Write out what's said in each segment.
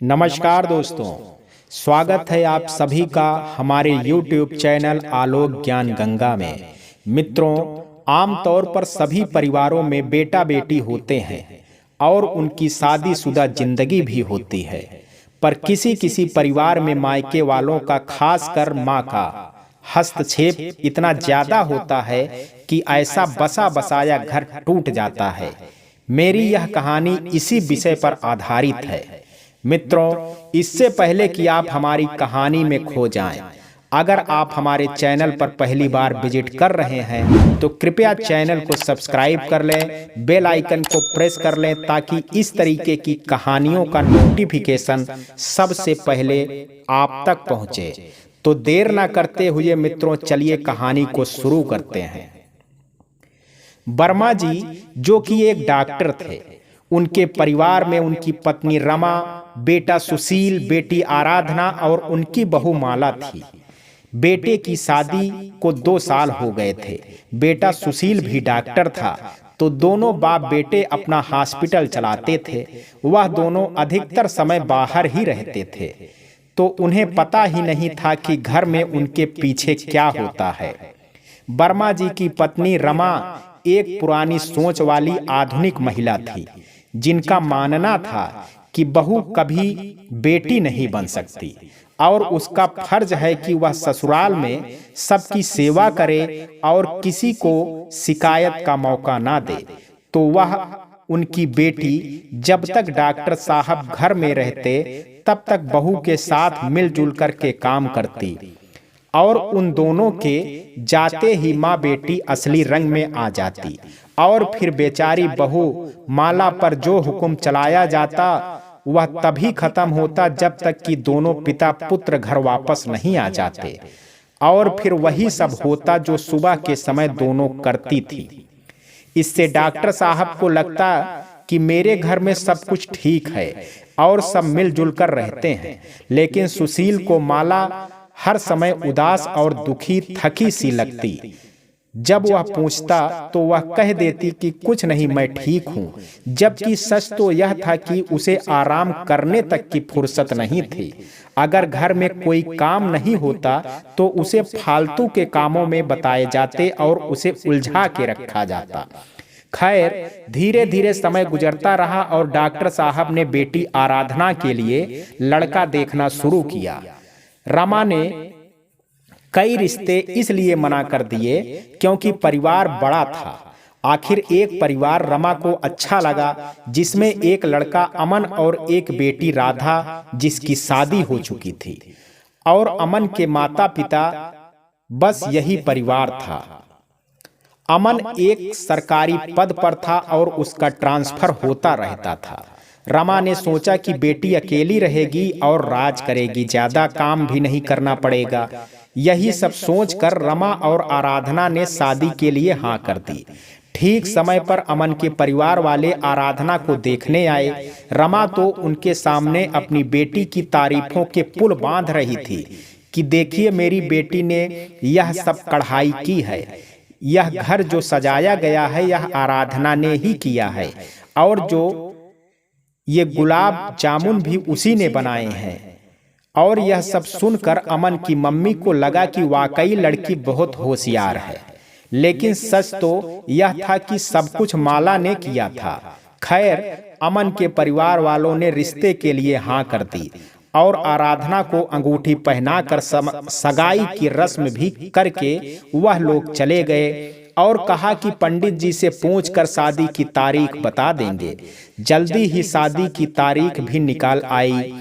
नमस्कार दोस्तों, स्वागत है आप सभी का हमारे YouTube चैनल आलोक ज्ञान गंगा में। मित्रों, आमतौर पर सभी परिवारों में बेटा बेटी होते हैं और उनकी शादीशुदा जिंदगी भी होती है, पर किसी किसी परिवार में मायके वालों का, खासकर माँ का हस्तक्षेप इतना ज्यादा होता है कि ऐसा बसा बसाया घर टूट जाता है। मेरी यह कहानी इसी विषय पर आधारित है। मित्रों, इससे पहले कि आप हमारी कहानी में खो जाएं, अगर आप हमारे चैनल पर पहली बार विजिट कर रहे हैं तो कृपया चैनल को सब्सक्राइब कर लें, बेल आइकन को प्रेस कर लें ताकि इस तरीके की कहानियों का नोटिफिकेशन सबसे पहले आप तक पहुंचे। तो देर ना करते हुए मित्रों, चलिए कहानी को शुरू करते हैं। वर्मा जी, जो कि एक डॉक्टर थे, उनके परिवार में उनकी पत्नी रमा, बेटा सुशील, बेटी आराधना और उनकी बहू माला थी। बेटे की शादी को 2 साल हो गए थे। बेटा सुशील भी डॉक्टर था, तो दोनों बाप बेटे अपना हॉस्पिटल चलाते थे। वह दोनों अधिकतर समय बाहर ही रहते थे, तो उन्हें पता ही नहीं था कि घर में उनके पीछे क्या होता है। वर्मा जी की पत्नी रमा एक पुरानी सोच वाली आधुनिक महिला थी, जिनका मानना था कि बहू कभी बेटी नहीं बन सकती और उसका फर्ज है कि वह ससुराल में सबकी सेवा करे और किसी को शिकायत का मौका ना दे। तो वह उनकी बेटी जब तक डॉक्टर साहब घर में रहते तब तक बहू के साथ मिलजुल कर के काम करती और उन दोनों के जाते ही माँ बेटी असली रंग में आ जाती और फिर बेचारी बहू माला पर जो हुक्म चलाया जाता वह तभी खत्म होता जब तक कि दोनों पिता पुत्र घर वापस नहीं आ जाते, और फिर वही सब होता जो सुबह के समय दोनों करती थी। इससे डॉक्टर साहब को लगता कि मेरे घर में सब कुछ ठीक है और सब मिलजुल कर रहते हैं, लेकिन सुशील को माला हर समय उदास और दुखी थकी सी लगती। जब वह पूछता तो वह कह देती कि कुछ नहीं, मैं ठीक हूँ, जबकि सच तो यह था कि उसे आराम करने तक की फुर्सत नहीं थी। अगर घर में कोई काम नहीं होता तो उसे फालतू के कामों में बताए जाते और उसे उलझा के रखा जाता। खैर, धीरे धीरे समय गुजरता रहा और डॉक्टर साहब ने बेटी आराधना के लिए लड़का देखना शुरू किया। रमा ने कई रिश्ते इसलिए मना कर दिए क्योंकि परिवार बड़ा था। आखिर एक परिवार रमा को अच्छा लगा, जिसमें एक लड़का अमन और एक बेटी राधा, जिसकी शादी हो चुकी थी, और अमन के माता पिता। बस यही परिवार था। अमन एक सरकारी पद पर था और उसका ट्रांसफर होता रहता था। रमा ने सोचा कि बेटी अकेली रहेगी और राज करेगी, ज्यादा काम भी नहीं करना पड़ेगा। यही सब सोचकर रमा और आराधना ने शादी के लिए हाँ कर दी। ठीक समय पर अमन के परिवार वाले आराधना को देखने आए। रमा तो उनके सामने अपनी बेटी की तारीफों के पुल बांध रही थी कि देखिए, मेरी बेटी ने यह सब कढ़ाई की है, यह घर जो सजाया गया है यह आराधना ने ही किया है, और जो ये गुलाब जामुन भी उसी ने बनाए हैं। और यह सब सुनकर अमन की मम्मी को लगा कि वाकई लड़की बहुत होशियार है, लेकिन सच तो यह था कि सब कुछ माला ने किया था। खैर, अमन के परिवार वालों ने रिश्ते के लिए हाँ कर दी और आराधना को अंगूठी पहनाकर सगाई की रस्म भी करके वह लोग चले गए और कहा कि पंडित जी से पूछकर शादी की तारीख बता देंगे। जल्दी ही शादी की तारीख भी निकाल आई,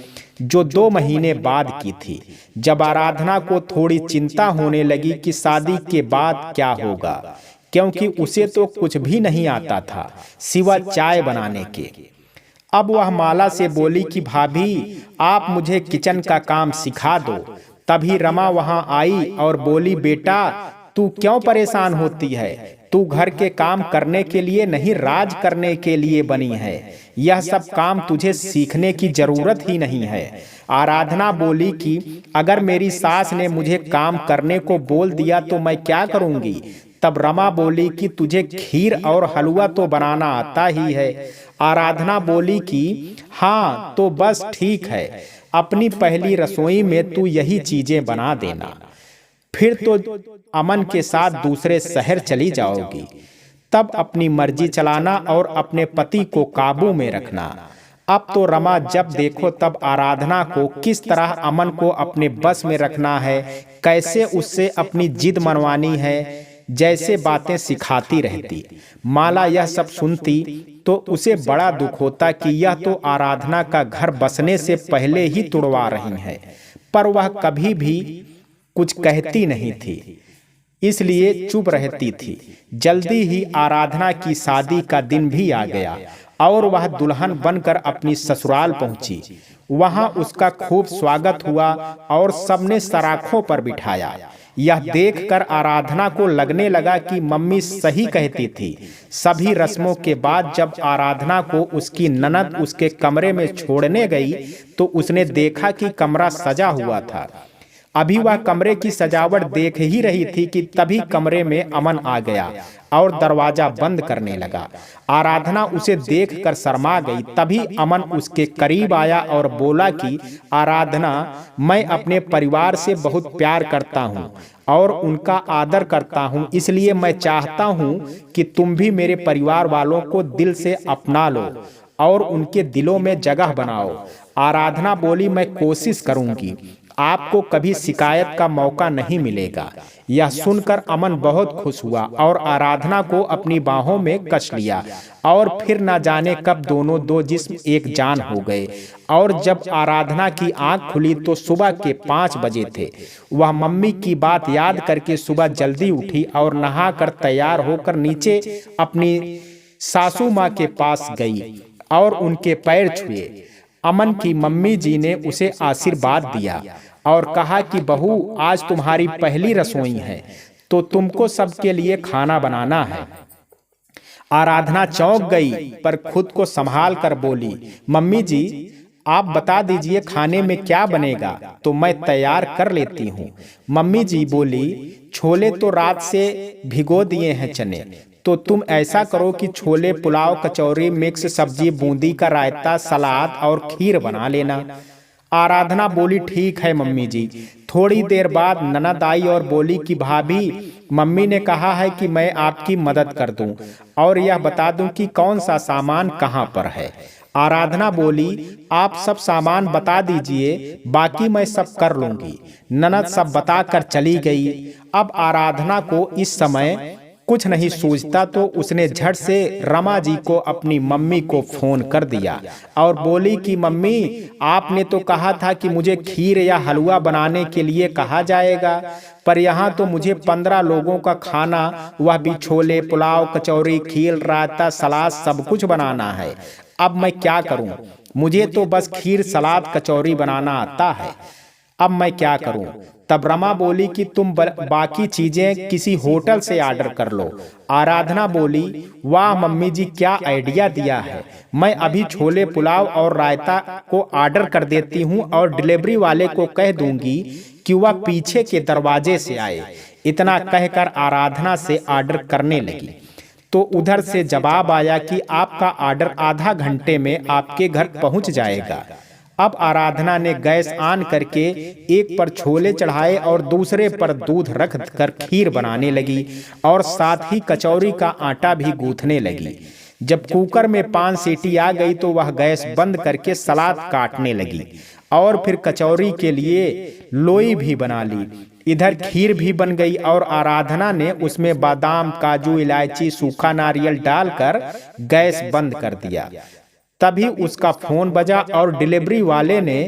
जो 2 महीने बाद की थी। जब आराधना को थोड़ी चिंता होने लगी कि शादी के बाद क्या होगा, क्योंकि उसे तो कुछ भी नहीं आता था सिवा चाय बनाने के। अब वह माला से बोली कि भाभी, आप मुझे किचन का काम सिखा दो। तभी रमा वहां आई और बोली, बेटा तू क्यों परेशान होती है? तू घर के काम करने के लिए नहीं, राज करने के लिए बनी है। यह सब काम तुझे सीखने की जरूरत ही नहीं है। आराधना बोली कि अगर मेरी सास ने मुझे काम करने को बोल दिया तो मैं क्या करूंगी? तब रमा बोली कि तुझे खीर और हलवा तो बनाना आता ही है। आराधना बोली कि हाँ तो बस ठीक है, अपनी पहली रसोई में तू यही चीजें बना देना, फिर तो अमन के साथ दूसरे शहर चली जाओगी। तब अपनी मर्जी चलाना और अपने पति को काबू में रखना। अब तो रमा जब देखो तब आराधना को किस तरह अमन को अपने बस में रखना है, कैसे उससे अपनी जिद मनवानी है, जैसे बातें सिखाती रहती। माला यह सब सुनती तो उसे बड़ा दुख होता कि यह तो आराधना का घर बसने से पहले ही तुड़वा रही है, पर वह कभी भी कुछ कहती नहीं थी, इसलिए चुप रहती थी। जल्दी ही आराधना की शादी का दिन भी आ गया और वह दुल्हन बनकर अपनी ससुराल पहुंची। वहां उसका खूब स्वागत हुआ और सबने सराखों पर बिठाया। यह देखकर आराधना को लगने लगा कि मम्मी सही कहती थी। सभी रस्मों के बाद जब आराधना को उसकी ननद उसके कमरे में छोड़ने गई तो उसने देखा कि कमरा सजा हुआ था। अभी वह कमरे की सजावट देख ही रही थी कि तभी कमरे में अमन आ गया और दरवाजा बंद करने लगा। आराधना उसे देखकर शर्मा गई। तभी अमन उसके करीब आया और बोला कि आराधना, मैं अपने परिवार से बहुत प्यार करता हूँ और उनका आदर करता हूँ, इसलिए मैं चाहता हूँ कि तुम भी मेरे परिवार वालों को दिल से अपना लो और उनके दिलों में जगह बनाओ। आराधना बोली, मैं कोशिश करूंगी, आपको कभी शिकायत का मौका नहीं मिलेगा। यह सुनकर अमन बहुत खुश हुआ और आराधना को अपनी बाहों में कस लिया और फिर न जाने कब दोनों दो जिस्म एक जान हो गए। और जब आराधना की आंख खुली तो सुबह के 5 बजे थे। वह मम्मी की बात याद करके सुबह जल्दी उठी और नहाकर तैयार होकर नीचे अपनी सासू माँ के पास गई और उनके पैर छुए। अमन की मम्मी जी ने उसे आशीर्वाद दिया और कहा कि बहू, आज तुम्हारी पहली रसोई है तो तुमको सबके लिए खाना बनाना है। आराधना चौंक गई पर खुद को संभाल कर बोली, मम्मी जी आप बता दीजिए खाने में क्या बनेगा तो मैं तैयार कर लेती हूँ। मम्मी जी बोली, छोले तो रात से भिगो दिए हैं चने, तो तुम ऐसा करो कि छोले, पुलाव, कचौरी, मिक्स सब्जी, बूंदी का रायता, सलाद और खीर बना लेना। आराधना बोली, ठीक है मम्मी जी। थोड़ी देर बाद ननद आई और बोली कि भाभी, मम्मी ने कहा है कि मैं आपकी मदद कर दूं और यह बता दूं कि कौन सा सामान कहां पर है। आराधना बोली, आप सब सामान बता दीजिए, बाकी मैं सब कर लूंगी। ननद सब बताकर चली गई। अब आराधना को इस समय कुछ नहीं सूझता तो उसने झट से रमा जी को अपनी मम्मी को फोन कर दिया और बोली कि मम्मी, आपने तो कहा था कि मुझे खीर या हलवा बनाने के लिए कहा जाएगा, पर यहाँ तो मुझे 15 लोगों का खाना, वह भी छोले, पुलाव, कचौरी, खीर, रायता, सलाद सब कुछ बनाना है। अब मैं क्या करूं? मुझे तो बस खीर, सलाद, कचौरी बनाना आता है, अब मैं क्या करूं? तब रमा बोली कि तुम बाकी चीजें किसी होटल से ऑर्डर कर लो। आराधना बोली, वाह मम्मी जी, क्या आइडिया दिया है। मैं अभी छोले, पुलाव और रायता को ऑर्डर कर देती हूँ और डिलीवरी वाले को कह दूंगी कि वह पीछे के दरवाजे से आए। इतना कहकर आराधना से ऑर्डर करने लगी तो उधर से जवाब आया कि आपका ऑर्डर आधा घंटे में आपके घर पहुंच जाएगा। अब आराधना ने गैस ऑन करके एक पर छोले चढ़ाए और दूसरे पर दूध रख कर खीर बनाने लगी और साथ ही कचौरी का आटा भी गूंथने लगी। जब कुकर में 5 सीटी आ गई तो वह गैस बंद करके सलाद काटने लगी और फिर कचौरी के लिए लोई भी बना ली। इधर खीर भी बन गई और आराधना ने उसमें बादाम, काजू, इलायची, सूखा नारियल डालकर गैस बंद कर दिया। तभी उसका फोन बजा और डिलीवरी वाले ने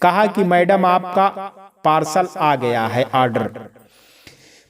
कहा कि मैडम, आपका पार्सल आ गया है ऑर्डर।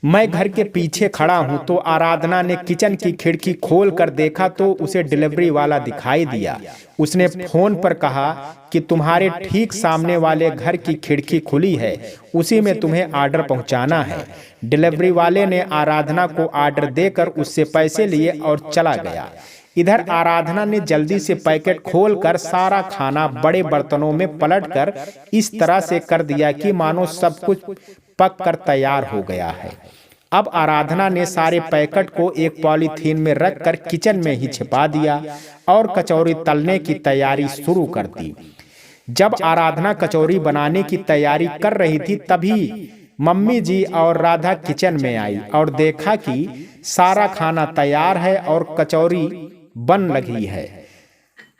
मैं घर के पीछे खड़ा हूं तो आराधना ने किचन की खिड़की खोल कर देखा तो उसे डिलीवरी वाला दिखाई दिया। उसने फोन पर कहा कि तुम्हारे ठीक सामने वाले घर की खिड़की खुली है, उसी में तुम्हें ऑर्डर पहुंचाना है। डिलीवरी वाले ने आराधना को ऑर्डर देकर उससे पैसे लिए और चला गया। इधर आराधना ने जल्दी से पैकेट खोलकर सारा खाना बड़े बर्तनों में पलटकर इस तरह से कर दिया कि मानो सब कुछ पक कर तैयार हो गया है। अब आराधना ने सारे पैकेट को एक पॉलीथीन में रखकर किचन में ही छिपा दिया और कचौरी तलने की तैयारी शुरू कर दी। जब आराधना कचौरी बनाने की तैयारी कर रही थी तभी मम्मी जी और राधा किचन में आई और देखा कि सारा खाना तैयार है और कचौरी बन लगी है।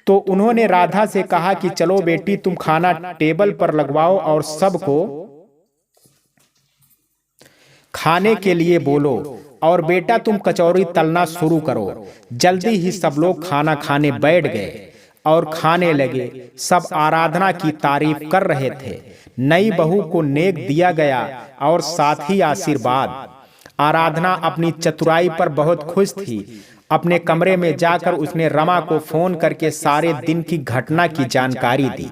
तो उन्होंने राधा से कहा कि चलो बेटी, तुम खाना टेबल पर लगवाओ और सबको खाने के लिए बोलो, और बेटा तुम कचौरी तलना शुरू करो। जल्दी ही सब लोग खाना खाने बैठ गए और खाने लगे। सब आराधना की तारीफ कर रहे थे। नई बहू को नेक दिया गया और साथ ही आशीर्वाद। आराधना अपनी चतुराई पर बहुत खुश थी। अपने कमरे में जाकर उसने रमा को फोन करके सारे दिन की घटना की जानकारी दी।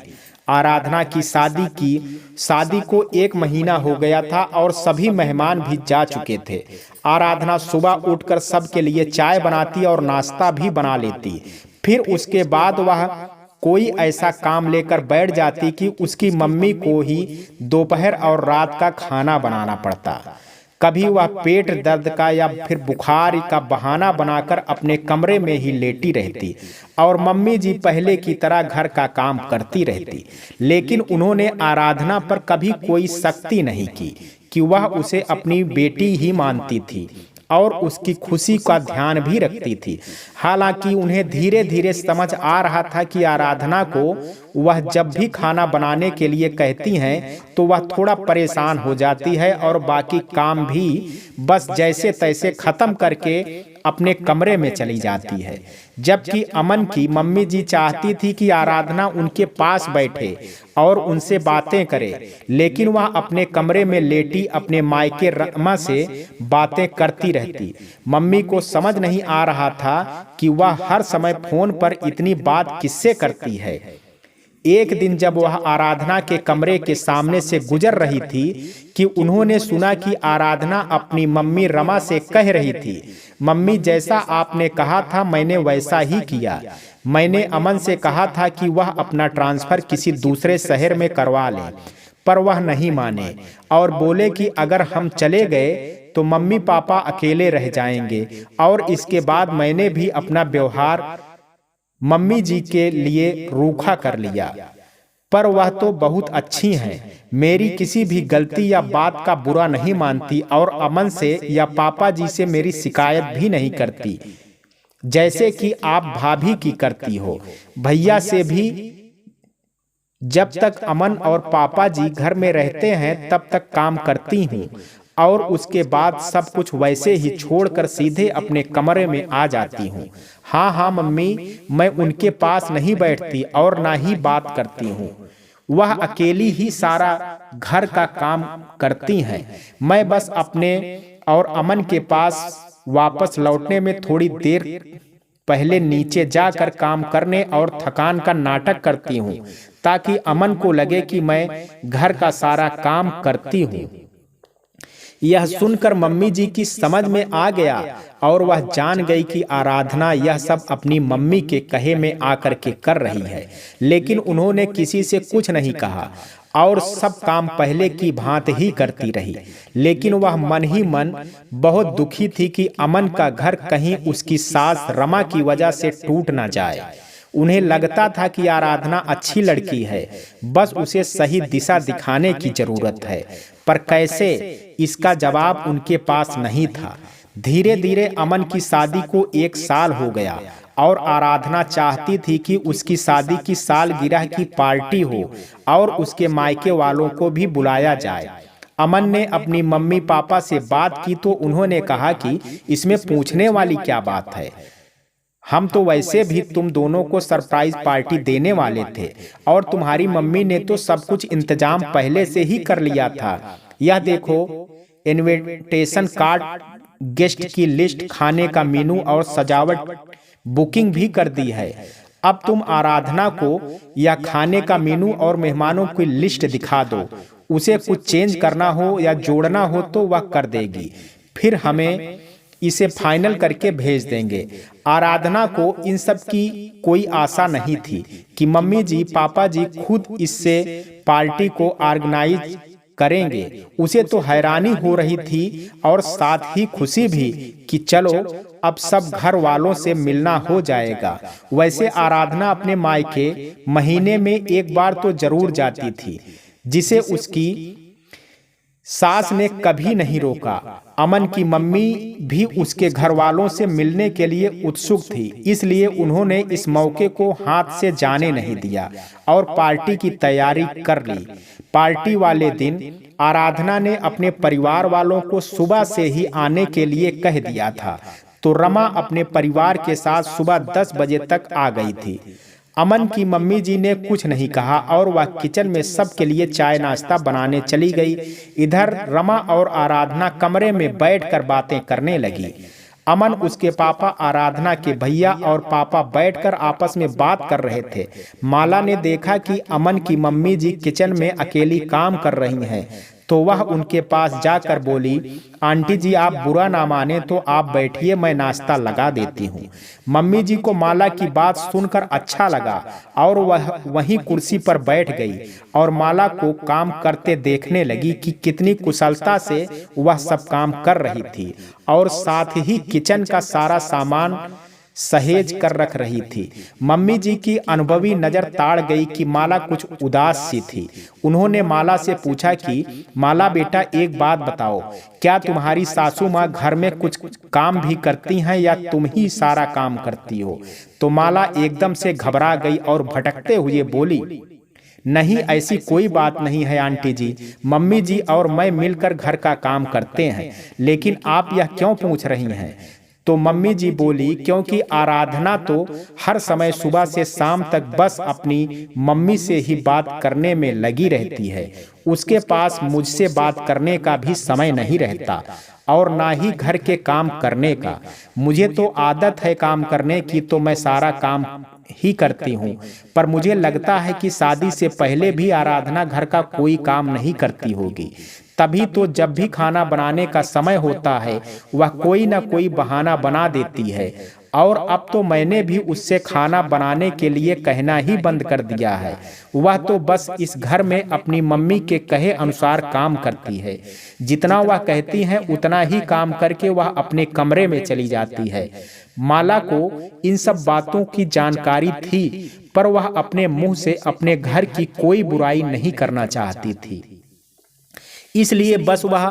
आराधना की शादी को 1 महीना हो गया था और सभी मेहमान भी जा चुके थे। आराधना सुबह उठकर सबके लिए चाय बनाती और नाश्ता भी बना लेती। फिर उसके बाद वह कोई ऐसा काम लेकर बैठ जाती कि उसकी मम्मी को ही दोपहर और रात का खाना बनाना पड़ता। कभी वह पेट दर्द का या फिर बुखार का बहाना बनाकर अपने कमरे में ही लेटी रहती और मम्मी जी पहले की तरह घर का काम करती रहती। लेकिन उन्होंने आराधना पर कभी कोई सख्ती नहीं की कि वह उसे अपनी बेटी ही मानती थी और उसकी खुशी का ध्यान भी रखती थी। हालांकि उन्हें धीरे धीरे समझ आ रहा था कि आराधना को वह जब भी खाना बनाने के लिए कहती हैं तो वह थोड़ा परेशान हो जाती है और बाकी काम भी बस जैसे तैसे खत्म करके अपने कमरे में चली जाती है। जबकि अमन की मम्मी जी चाहती थी कि आराधना उनके पास बैठे और उनसे बातें करे, लेकिन वह अपने कमरे में लेटी अपने मायके रमा से बातें करती रहती। मम्मी को समझ नहीं आ रहा था कि वह हर समय फोन पर इतनी बात किससे करती है। एक दिन जब वह आराधना के कमरे के सामने से गुजर रही थी कि उन्होंने सुना कि आराधना अपनी मम्मी रमा से कह रही थी, मम्मी जैसा आपने कहा था मैंने वैसा ही किया। मैंने अमन से कहा था कि वह अपना ट्रांसफर किसी दूसरे शहर में करवा ले, पर वह नहीं माने और बोले कि अगर हम चले गए तो मम्मी पापा अकेले रह जाएंगे। और इसके बाद मैंने भी अपना व्यवहार मम्मी जी के लिए रूखा कर लिया। पर वह तो बहुत अच्छी हैं, मेरी किसी भी गलती या बात का बुरा नहीं मानती और अमन से या पापा जी से मेरी शिकायत भी नहीं करती, जैसे कि आप भाभी की करती हो। भैया से भी जब तक अमन और पापा जी घर में रहते हैं तब तक काम करती हूँ और उसके बाद सब कुछ वैसे ही छोड़कर सीधे अपने कमरे में आ जाती हूँ। हाँ मम्मी, मैं उनके पास नहीं बैठती और ना ही बात करती हूँ। वह अकेली ही सारा घर का काम करती हैं। मैं बस अपने और अमन के पास वापस लौटने में थोड़ी देर पहले नीचे जाकर काम करने और थकान का नाटक करती हूँ ताकि अमन को लगे कि मैं घर का सारा काम करती हूँ। यह सुनकर मम्मी जी की समझ में आ गया और वह जान गई कि आराधना यह सब अपनी मम्मी के कहे में आकर के कर रही है। लेकिन उन्होंने किसी से कुछ नहीं कहा और सब काम पहले की भांति ही करती रही। लेकिन वह मन ही मन बहुत दुखी थी कि अमन का घर कहीं उसकी सास रमा की वजह से टूट ना जाए। उन्हें लगता था कि आराधना अच्छी लड़की है, बस उसे सही दिशा दिखाने की जरूरत है, पर कैसे, इसका जवाब उनके पास नहीं था। धीरे धीरे अमन की शादी को 1 साल हो गया और आराधना चाहती थी कि उसकी शादी की सालगिरह की पार्टी हो और उसके मायके वालों को भी बुलाया जाए। अमन ने अपनी मम्मी पापा से बात की तो उन्होंने कहा कि इसमें पूछने वाली क्या बात है, हम तो वैसे भी तुम दोनों को सरप्राइज पार्टी देने वाले थे और तुम्हारी मम्मी ने तो सब कुछ इंतजाम पहले से ही कर लिया था। यह देखो, इनविटेशन कार्ड, गेस्ट की लिस्ट, खाने का मेनू और सजावट बुकिंग भी कर दी है। अब तुम आराधना को या खाने का मेनू और मेहमानों की लिस्ट दिखा दो, उसे कुछ चेंज करना हो या जोड़ना हो तो वह कर देगी, फिर हमें इसे फाइनल करके भेज देंगे। आराधना को इन सब की कोई आशा नहीं थी कि मम्मी जी पापा जी खुद इससे पार्टी को ऑर्गेनाइज करेंगे। उसे तो हैरानी हो रही थी और साथ ही खुशी भी कि चलो अब सब घर वालों से मिलना हो जाएगा। वैसे आराधना अपने मायके महीने में एक बार तो जरूर जाती थी, जिसे उसकी सास ने कभी नहीं रोका। अमन की मम्मी भी उसके घर वालों से मिलने के लिए उत्सुक थी, इसलिए उन्होंने इस मौके को हाथ से जाने नहीं दिया और पार्टी की तैयारी कर ली। पार्टी वाले दिन आराधना ने अपने परिवार वालों को सुबह से ही आने के लिए कह दिया था, तो रमा अपने परिवार के साथ सुबह 10 बजे तक आ गई थी। अमन की मम्मी जी ने कुछ नहीं कहा और वह किचन में सबके लिए चाय नाश्ता बनाने चली गई। इधर रमा और आराधना कमरे में बैठकर बातें करने लगी। अमन, उसके पापा, आराधना के भैया और पापा बैठकर आपस में बात कर रहे थे। माला ने देखा कि अमन की मम्मी जी किचन में अकेली काम कर रही हैं, तो वह उनके पास जाकर बोली, आंटी जी आप बुरा ना माने तो आप बैठिए, मैं नाश्ता लगा देती हूँ। मम्मी जी को माला की बात सुनकर अच्छा लगा और वह वहीं कुर्सी पर बैठ गई और माला को काम करते देखने लगी कि कितनी कुशलता से वह सब काम कर रही थी और साथ ही किचन का सारा सामान सहेज कर रख रही थी। मम्मी जी की अनुभवी नजर ताड़ गई कि माला कुछ उदास सी थी। उन्होंने माला से पूछा कि माला बेटा एक बात बताओ, क्या तुम्हारी सासू माँ घर में कुछ काम भी करती हैं या तुम ही सारा काम करती हो? तो माला एकदम से घबरा गई और भटकते हुए बोली, नहीं ऐसी कोई बात नहीं है आंटी जी, मम्मी जी और मैं मिलकर घर का काम करते हैं। लेकिन आप यह क्यों पूछ रही हैं? तो मम्मी जी बोली, क्योंकि आराधना तो हर समय सुबह से शाम तक बस अपनी मम्मी से ही बात करने में लगी रहती है। उसके पास मुझसे बात करने का भी समय नहीं रहता और ना ही घर के काम करने का। मुझे तो आदत है काम करने की, तो मैं सारा काम ही करती हूँ, पर मुझे लगता है कि शादी से पहले भी आराधना घर का कोई काम नहीं करती होगी। तभी तो जब भी खाना बनाने का समय होता है वह कोई ना कोई बहाना बना देती है, और अब तो मैंने भी उससे खाना बनाने के लिए कहना ही बंद कर दिया है। वह तो बस इस घर में अपनी मम्मी के कहे अनुसार काम करती है। जितना वह कहती है उतना ही काम करके वह अपने कमरे में चली जाती है। माला को इन सब बातों की जानकारी थी, पर वह अपने मुंह से अपने घर की कोई बुराई नहीं करना चाहती थी, इसलिए बस वह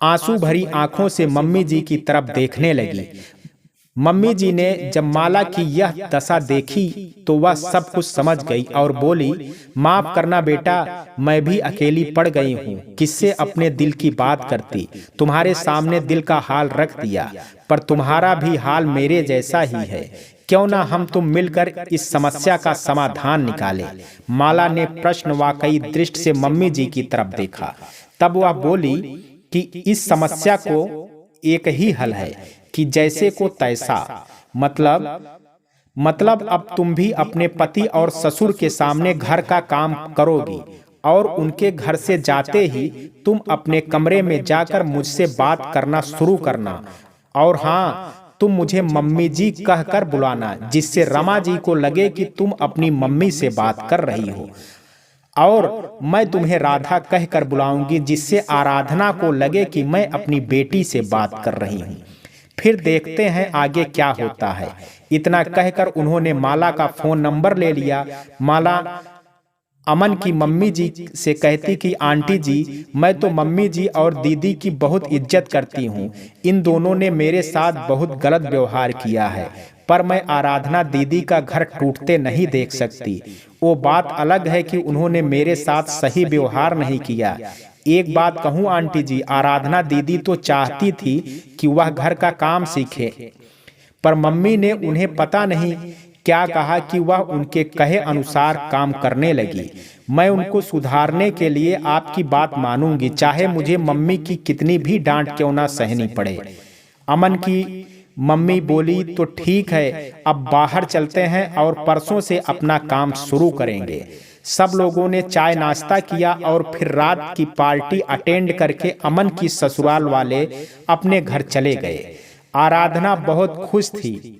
आंसू भरी आंखों से मम्मी जी की तरफ देखने लगी। मम्मी जी ने जब माला की यह दशा देखी तो वह सब कुछ समझ गई और बोली, माफ करना बेटा, मैं भी अकेली पड़ गई हूँ, किससे अपने दिल की बात करती। तुम्हारे सामने दिल का हाल रख दिया, पर तुम्हारा भी हाल मेरे जैसा ही है। क्यों ना हम तुम मिलकर इस समस्या का समाधान निकालें। माला ने प्रश्न वाकई दृष्टि से मम्मी जी की तरफ देखा। तब वह बोली कि इस समस्या को एक ही हल है कि जैसे को तैसा, मतलब अब तुम भी अपने पति और ससुर के सामने घर का काम करोगी और उनके घर से जाते ही तुम अपने कमरे में जाकर मुझसे बात करना शुरू करना, और हाँ, तुम मुझे मम्मी जी कहकर बुलाना, जिससे रमा जी को लगे कि तुम अपनी मम्मी से बात कर रही हो, और मैं तुम्हें राधा कहकर बुलाऊंगी, जिससे आराधना को लगे कि मैं अपनी बेटी से बात कर रही हूँ। फिर देखते हैं आगे क्या होता है। इतना कहकर उन्होंने माला का फोन नंबर ले लिया। माला अमन की मम्मी जी से कहती कि आंटी जी, मैं तो मम्मी जी और दीदी की बहुत इज्जत करती हूँ। इन दोनों ने मेरे साथ बहुत गलत व्यवहार किया है, पर मैं आराधना दीदी का घर टूटते नहीं देख सकती। वो बात अलग है कि उन्होंने मेरे साथ सही व्यवहार नहीं किया। एक बात कहूँ आंटी जी, आराधना दीदी तो चाहती थी कि वह घर का काम सीखे, पर मम्मी ने उन्हें पता नहीं क्या कहा कि वह उनके कहे अनुसार काम करने लगी। मैं उनको सुधारने के लिए आपकी बात मानूंगी, चाहे मुझे मम्मी की कितनी भी डांट क्यों ना सहनी पड़े। अमन की मम्मी बोली, तो ठीक है, अब बाहर चलते हैं और परसों से अपना काम शुरू करेंगे। सब लोगों ने चाय नाश्ता किया और फिर रात की पार्टी अटेंड करके अमन की ससुराल वाले अपने घर चले गए। आराधना बहुत खुश थी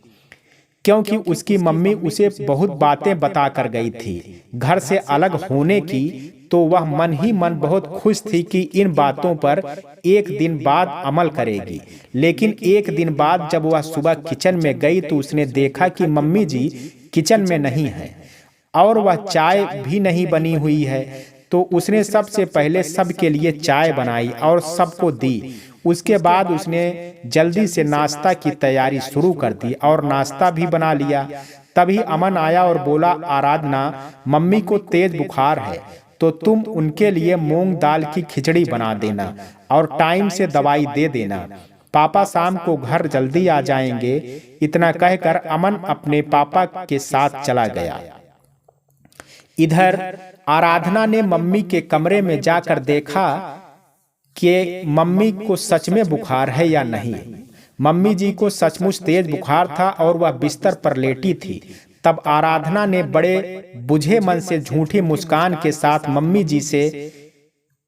क्योंकि उसकी मम्मी उसे बहुत बातें बता कर गई थी। घर से अलग होने की तो वह मन ही मन बहुत खुश थी कि इन बातों पर एक दिन बाद अमल करेगी। लेकिन एक दिन बाद जब वह सुबह किचन में गई तो उसने देखा कि मम्मी जी किचन में नहीं है और वह चाय भी नहीं बनी हुई है। तो उसने सबसे पहले सबके लिए चाय बनाई और सबको दी। उसके बाद उसने जल्दी से नाश्ता की तैयारी शुरू कर दी और नाश्ता भी बना लिया। तभी अमन आया और बोला, आराधना, मम्मी को तेज बुखार है तो तुम उनके लिए मूंग दाल की खिचड़ी बना देना और टाइम से दवाई दे देना। पापा शाम को घर जल्दी आ जाएंगे। इतना कहकर अमन अपने पापा के साथ चला गया। इधर आराधना ने मम्मी के कमरे में जाकर देखा कि मम्मी को सच में बुखार है या नहीं। मम्मी जी को सचमुच तेज बुखार था और वह बिस्तर पर लेटी थी। तब आराधना ने बड़े बुझे मन से झूठी मुस्कान के साथ मम्मी जी से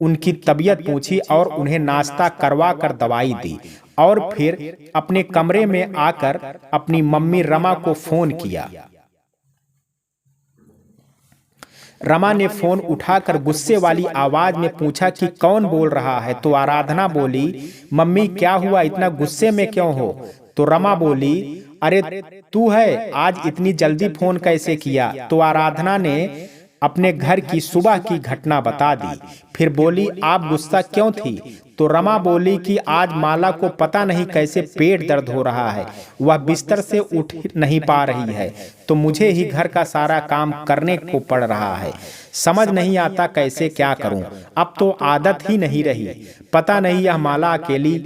उनकी तबीयत पूछी और उन्हें नाश्ता करवा कर दवाई दी और फिर अपने कमरे में आकर अपनी मम्मी रमा को फोन किया। रमा ने फोन उठाकर गुस्से वाली आवाज में पूछा कि कौन बोल रहा है। तो आराधना बोली, मम्मी क्या हुआ, इतना गुस्से में क्यों हो? तो रमा बोली, अरे तू है, आज इतनी जल्दी फोन कैसे किया? तो आराधना ने अपने घर की सुबह की घटना बता दी। फिर बोली, आप गुस्सा क्यों थी? तो रमा बोली कि आज माला को पता नहीं कैसे पेट दर्द हो रहा है, वह बिस्तर से उठ नहीं पा रही है, तो मुझे ही घर का सारा काम करने को पड़ रहा है। समझ नहीं आता कैसे क्या करूं, अब तो आदत ही नहीं रही। पता नहीं यह माला अकेली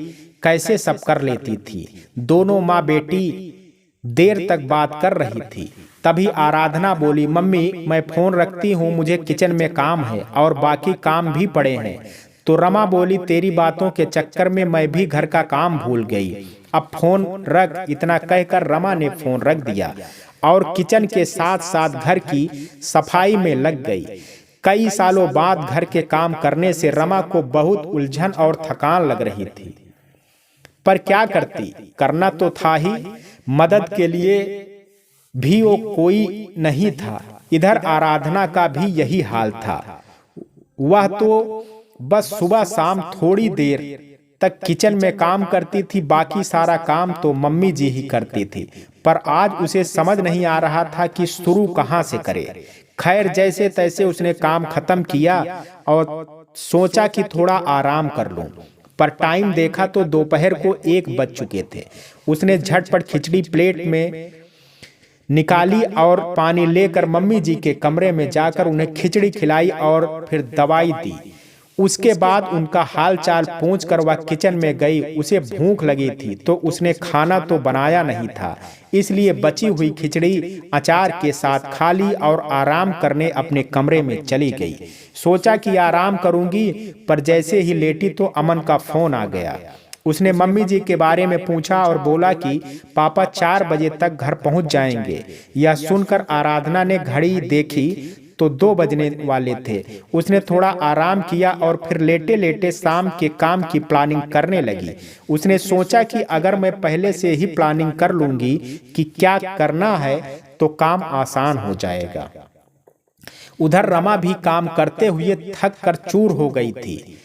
कैसे सब कर लेती थी। दोनों माँ बेटी देर तक बात कर रही थी। तभी आराधना बोली, मम्मी मैं फोन रखती हूँ, मुझे किचन में काम है और बाकी काम भी पड़े हैं। तो रमा बोली, तेरी बातों के चक्कर में मैं भी घर का काम भूल गई, अब फोन रख। इतना कहकर रमा ने फोन रख दिया और किचन के साथ साथ घर की सफाई में लग गई। कई सालों बाद घर के काम करने से रमा को बहुत उलझन और थकान लग रही थी, पर क्या करती, करना तो था ही। मदद के लिए भी वो कोई नहीं था। इधर आराधना का भी यही हाल था। वह तो बस सुबह शाम थोड़ी देर तक किचन में काम करती थी, बाकी सारा काम तो मम्मी जी ही करती थी। पर आज उसे समझ नहीं आ रहा था कि शुरू कहाँ से करे। खैर, जैसे तैसे उसने काम खत्म किया और सोचा कि थोड़ा आराम कर लूं। पर टाइम देखा तो दोपहर को 1 बज चुके थे। उसने झटपट खिचड़ी प्लेट में निकाली और पानी लेकर मम्मी जी के कमरे में जाकर उन्हें खिचड़ी खिलाई और फिर दवाई दी। उसके बाद उनका हाल चाल पूछकर वह किचन में गई। उसे भूख लगी थी तो उसने खाना तो बनाया नहीं था, इसलिए बची हुई खिचड़ी अचार के साथ खा ली और आराम करने अपने कमरे में चली गई। सोचा कि आराम करूंगी, पर जैसे ही लेटी तो अमन का फोन आ गया। उसने मम्मी जी के बारे में पूछा और बोला कि पापा 4 बजे तक घर पहुंच जाएंगे। यह सुनकर आराधना ने घड़ी देखी तो 2 बजने वाले थे। उसने थोड़ा आराम किया और फिर लेटे लेटे शाम के काम की प्लानिंग करने लगी। उसने सोचा कि अगर मैं पहले से ही प्लानिंग कर लूंगी कि क्या करना है तो काम आसान हो जाएगा। उधर रमा भी काम करते हुए थक कर चूर हो गई थी।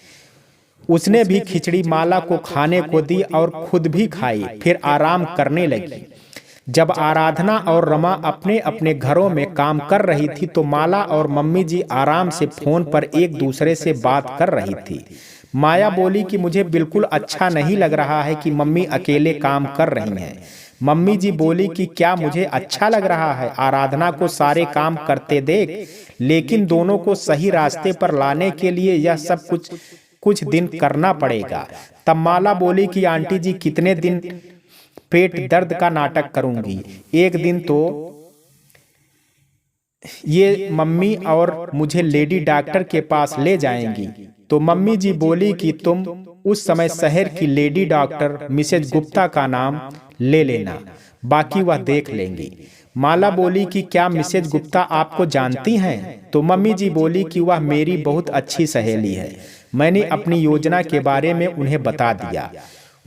उसने भी खिचड़ी माला को खाने को दी और खुद भी खाई, फिर आराम करने लगी। जब आराधना और रमा अपने अपने घरों में काम कर रही थी तो माला और मम्मी जी आराम से फोन पर एक दूसरे से बात कर रही थी। माया बोली कि मुझे बिल्कुल अच्छा नहीं लग रहा है कि मम्मी अकेले काम कर रही हैं। मम्मी जी बोली कि क्या मुझे अच्छा लग रहा है आराधना को सारे काम करते देख, लेकिन दोनों को सही रास्ते पर लाने के लिए यह सब कुछ दिन करना पड़ेगा। तब माला बोली कि आंटी जी कितने दिन पेट दर्द का नाटक करूंगी, एक दिन तो ये मम्मी और मुझे लेडी डॉक्टर के पास ले जाएंगी। तो मम्मी जी बोली कि तुम उस समय शहर की लेडी डॉक्टर मिसेज गुप्ता का नाम ले लेना, बाकी वह देख लेंगी। माला बोली कि क्या मिसेज गुप्ता आपको जानती हैं? तो मम्मी जी बोली कि वह मेरी बहुत अच्छी सहेली है। मैंने अपनी योजना के बारे में उन्हें बता दिया।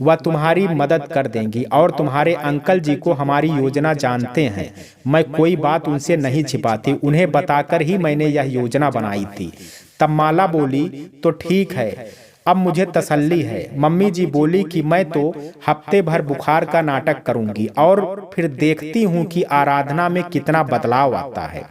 वह तुम्हारी मदद कर देंगी और तुम्हारे अंकल जी को हमारी योजना जानते हैं। मैं कोई बात उनसे नहीं छिपाती, उन्हें बताकर ही मैंने यह योजना बनाई थी। तब माला बोली, तो ठीक है, अब मुझे तसल्ली है। मम्मी जी बोली कि मैं तो हफ्ते भर बुखार का नाटक करूंगी और फिर देखती हूँ कि आराधना में कितना बदलाव आता है।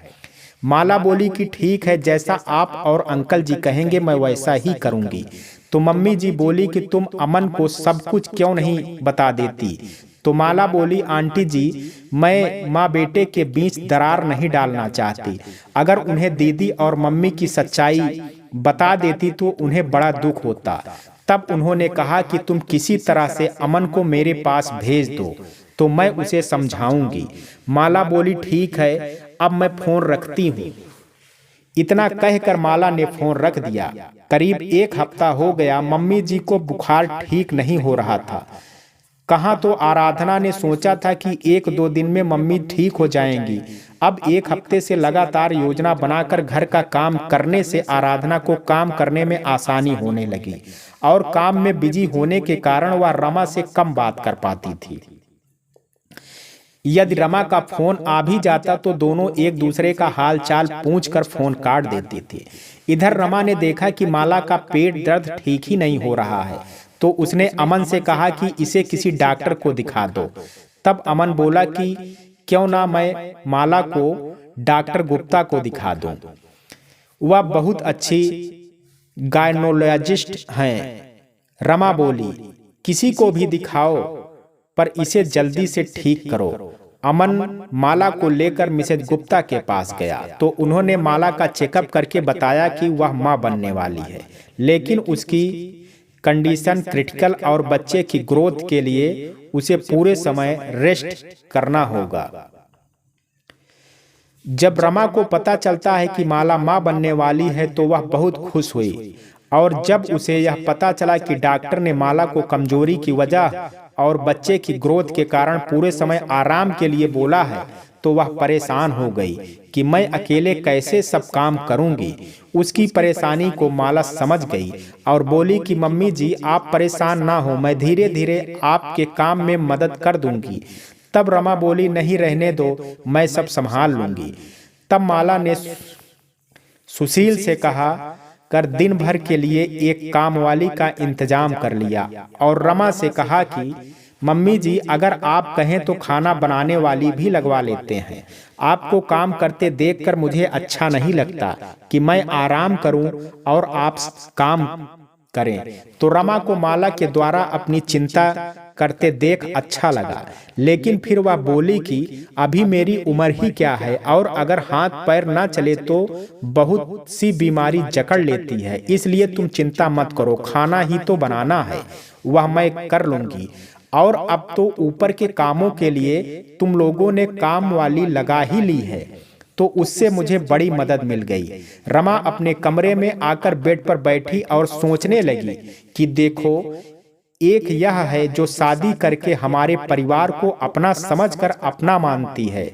माला बोली कि ठीक है, जैसा आप और अंकल जी कहेंगे मैं वैसा ही करूंगी। तो मम्मी जी बोली कि तुम अमन को सब कुछ क्यों नहीं बता देती। तो माला बोली, आंटी जी, मैं माँ बेटे के बीच दरार नहीं डालना चाहती। अगर उन्हें दीदी और मम्मी की सच्चाई बता देती तो उन्हें बड़ा दुख होता। तब उन्होंने कहा कि तुम किसी तरह से अमन को मेरे पास भेज दो तो मैं उसे समझाऊंगी। माला बोली, ठीक है, अब मैं फोन रखती हूँ। इतना कहकर माला ने फोन रख दिया। करीब 1 हफ्ता हो गया, मम्मी जी को बुखार ठीक नहीं हो रहा था। कहाँ तो आराधना ने सोचा था कि 1-2 दिन में मम्मी ठीक हो जाएंगी। अब 1 हफ्ते से लगातार योजना बनाकर घर का काम करने से आराधना को काम करने में आसानी होने लगी और काम में बिजी होने के कारण वह रमा से कम बात कर पाती थी। यदि रमा का फोन आ भी जाता तो दोनों एक दूसरे का हाल चाल पूछकर फोन काट देते थे। इधर रमा ने देखा कि माला का पेट दर्द ठीक ही नहीं हो रहा है, तो उसने अमन से कहा कि इसे किसी डॉक्टर को दिखा दो। तब अमन बोला कि क्यों ना मैं माला को डॉक्टर गुप्ता को दिखा दूं, वह बहुत अच्छी गायनोलॉजिस्ट हैं। रमा बोली, किसी को भी दिखाओ पर इसे जल्दी से ठीक करो। अमन माला को लेकर मिसेज गुप्ता के पास गया तो उन्होंने माला का चेकअप करके बताया कि वह मां बनने वाली है, लेकिन उसकी कंडीशन क्रिटिकल और बच्चे की ग्रोथ के लिए उसे पूरे समय रेस्ट करना होगा। जब रमा को पता चलता है कि माला मां बनने वाली है तो वह बहुत खुश हुई, और जब उसे यह पता चला कि डॉक्टर ने माला को कमजोरी की वजह और बच्चे की ग्रोथ के कारण पूरे समय आराम के लिए बोला है तो वह परेशान हो गई कि मैं अकेले कैसे सब काम करूंगी। उसकी परेशानी को माला समझ गई और बोली कि मम्मी जी आप परेशान ना हो, मैं धीरे धीरे आपके काम में मदद कर दूंगी। तब रमा बोली, नहीं रहने दो, मैं सब संभाल लूंगी। तब माला ने सुशील से कहा कर दिन भर के लिए एक कामवाली का इंतजाम कर लिया और रमा से कहा कि मम्मी जी अगर आप कहें तो खाना बनाने वाली भी लगवा लेते हैं। आपको काम करते देखकर मुझे अच्छा नहीं लगता कि मैं आराम करूं और आप काम करें। तो रमा को माला के द्वारा अपनी चिंता करते देख अच्छा लगा, लेकिन फिर वह बोली कि अभी मेरी उम्र ही क्या है और अगर हाथ पैर ना चले तो बहुत सी बीमारी जकड़ लेती है, इसलिए तुम चिंता मत करो, खाना ही तो बनाना है, वह मैं कर लूंगी। और अब तो ऊपर के कामों के लिए तुम लोगों ने काम वाली लगा ही ली है, तो उससे मुझे बड़ी मदद मिल गई। रमा अपने कमरे में आकर बेड पर बैठी और सोचने लगी कि देखो, एक यह है जो शादी करके हमारे परिवार को अपना समझकर अपना मानती है,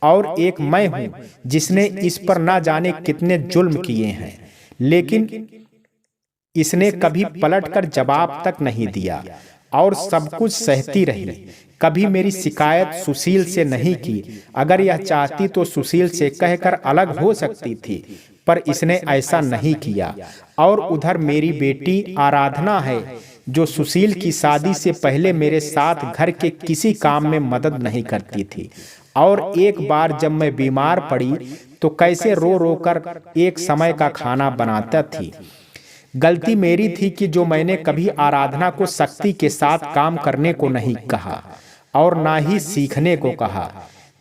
और एक मैं हूं जिसने इस पर ना जाने कितने जुल्म किए हैं, लेकिन इसने कभी पलटकर जवाब तक नहीं दिया और सब कुछ सहती रही। कभी मेरी शिकायत सुशील से नहीं की। अगर यह चाहती तो सुशील से कहकर अलग हो सकती थी, पर इसने ऐसा नहीं किया। और उधर मेरी बेटी आराधना है जो सुशील की शादी से पहले मेरे साथ घर के किसी काम में मदद नहीं करती थी, और एक बार जब मैं बीमार पड़ी तो कैसे रो रो कर एक समय का खाना बनाता थी। गलती मेरी थी कि जो मैंने कभी आराधना को सख्ती के साथ काम करने को नहीं कहा और ना ही सीखने को कहा।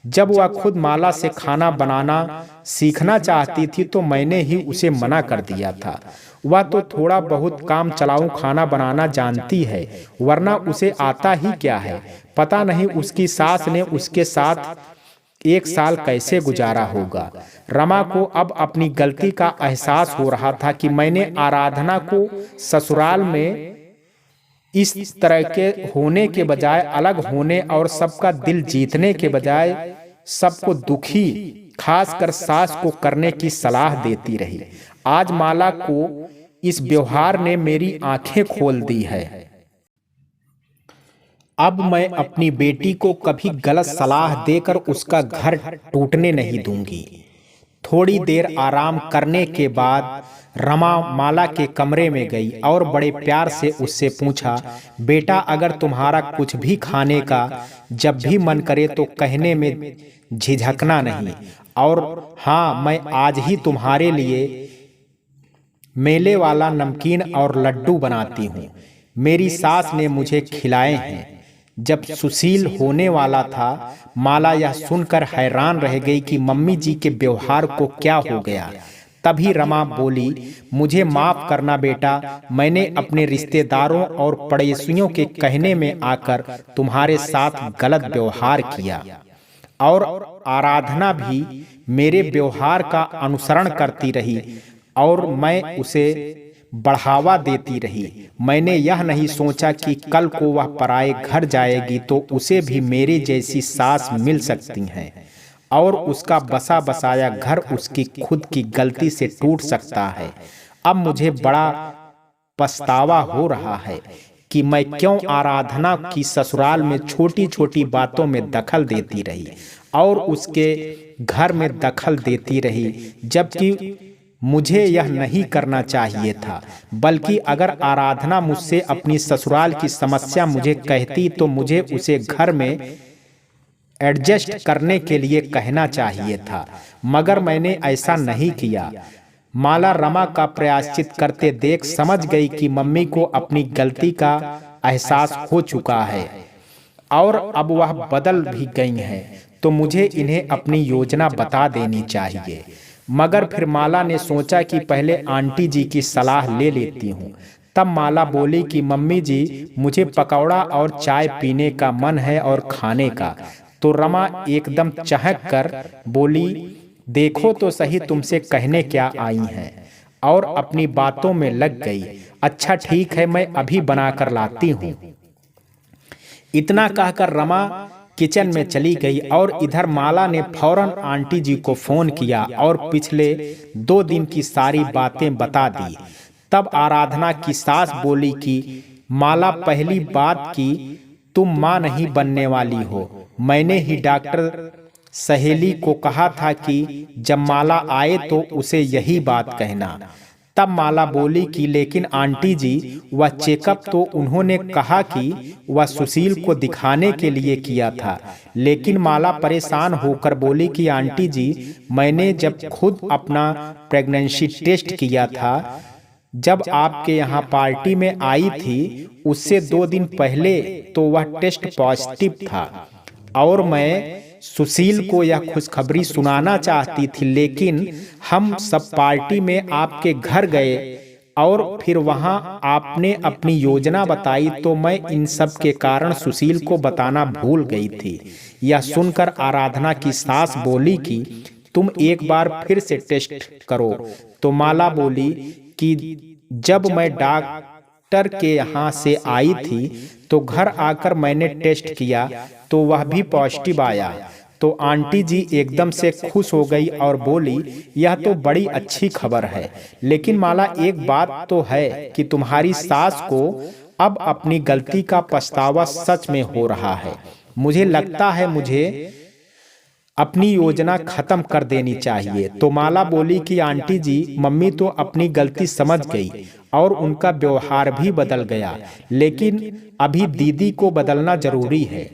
जब वह खुद माला से खाना बनाना सीखना चाहती थी तो मैंने ही उसे मना कर दिया था। वह तो थोड़ा बहुत काम चलाऊं खाना बनाना जानती है, वरना उसे आता ही क्या है। पता नहीं उसकी सास ने उसके साथ 1 साल कैसे गुजारा होगा। रमा को अब अपनी गलती का एहसास हो रहा था कि मैंने आराधना को ससुराल में इस तरह के होने के बजाय अलग होने और सबका दिल जीतने के बजाय सबको दुखी खासकर सास को करने की सलाह देती रही। आज माला को इस व्यवहार ने मेरी आंखें खोल दी है। अब मैं अपनी बेटी को कभी गलत सलाह देकर उसका घर टूटने नहीं दूंगी। थोड़ी देर आराम करने के बाद रमा माला के कमरे में गई और बड़े प्यार से उससे पूछा, बेटा अगर तुम्हारा कुछ भी खाने का जब भी मन करे तो कहने में झिझकना नहीं। और हाँ, मैं आज ही तुम्हारे लिए मेले वाला नमकीन और लड्डू बनाती हूँ। मेरी सास ने मुझे खिलाए हैं। जब सुशील होने वाला था, माला यह सुनकर हैरान रह गई कि मम्मी जी के व्यवहार को क्या हो गया। तभी रमा बोली, मुझे माफ करना बेटा, मैंने अपने रिश्तेदारों और पड़ोसियों के कहने में आकर तुम्हारे साथ गलत व्यवहार किया और आराधना भी मेरे व्यवहार का अनुसरण करती रही और मैं उसे बढ़ावा देती रही। मैंने यह नहीं सोचा कि कल को वह पराये घर जाएगी तो उसे भी मेरे जैसी सास मिल सकती हैं और उसका बसा बसाया घर उसकी खुद की गलती से टूट सकता है। अब मुझे बड़ा पछतावा हो रहा है कि मैं क्यों आराधना की ससुराल में छोटी छोटी बातों में दखल देती रही और उसके घर में दखल देती रही, जबकि मुझे यह नहीं करना चाहिए था। बल्कि अगर आराधना मुझसे अपनी ससुराल की समस्या मुझे कहती तो मुझे उसे घर में एडजस्ट करने के लिए कहना चाहिए था, मगर मैंने ऐसा नहीं किया। माला रमा का प्रायश्चित करते देख समझ गई कि मम्मी को अपनी गलती का एहसास हो चुका है और अब वह बदल भी गई हैं, तो मुझे इन्हें अपनी योजना बता देनी चाहिए। मगर फिर माला ने सोचा कि पहले आंटी जी की सलाह ले लेती हूँ। तब माला बोली कि मम्मी जी, मुझे पकौड़ा और चाय पीने का मन है और खाने का। तो रमा एकदम चहक कर बोली, देखो तो सही तुमसे कहने क्या आई हैं, और अपनी बातों में लग गई। अच्छा ठीक है, मैं अभी बनाकर लाती हूँ। इतना कहकर रमा किचन में चली गई और इधर माला ने फौरन आंटी जी को फोन किया और पिछले 2 दिन की सारी बातें बता दी। तब आराधना की सास बोली कि माला, पहली बात की तुम माँ नहीं बनने वाली हो। मैंने ही डॉक्टर सहेली को कहा था कि जब माला आए तो उसे यही बात कहना। तब माला बोली कि लेकिन आंटी जी, वह चेकअप तो उन्होंने कहा कि वह सुशील को दिखाने के लिए किया था। लेकिन माला परेशान होकर बोली कि आंटी जी, मैंने जब खुद अपना प्रेगनेंसी टेस्ट किया था, जब आपके यहाँ पार्टी में आई थी, उससे 2 दिन पहले तो वह टेस्ट पॉजिटिव था और मैं सुशील को यह खुशखबरी सुनाना चाहती थी, लेकिन हम सब पार्टी में आपके घर गए और फिर वहां आपने अपनी योजना बताई तो मैं इन सब के कारण सुशील को बताना भूल गई थी। यह सुनकर आराधना की सास बोली कि तुम एक बार फिर से टेस्ट करो। तो माला बोली कि जब मैं डॉक्टर के यहाँ से आई थी तो घर आकर मैंने टेस्ट किया तो वह भी पॉजिटिव आया। तो आंटी जी एकदम से खुश हो गई और बोली, यह तो बड़ी अच्छी खबर है, लेकिन माला एक बात तो है कि तुम्हारी सास को अब अपनी गलती का पछतावा सच में हो रहा है। मुझे लगता है मुझे अपनी योजना खत्म कर देनी चाहिए। तो माला बोली कि आंटी जी, मम्मी तो अपनी गलती समझ गई और उनका व्यवहार भी बदल गया, लेकिन अभी दीदी को बदलना जरूरी है।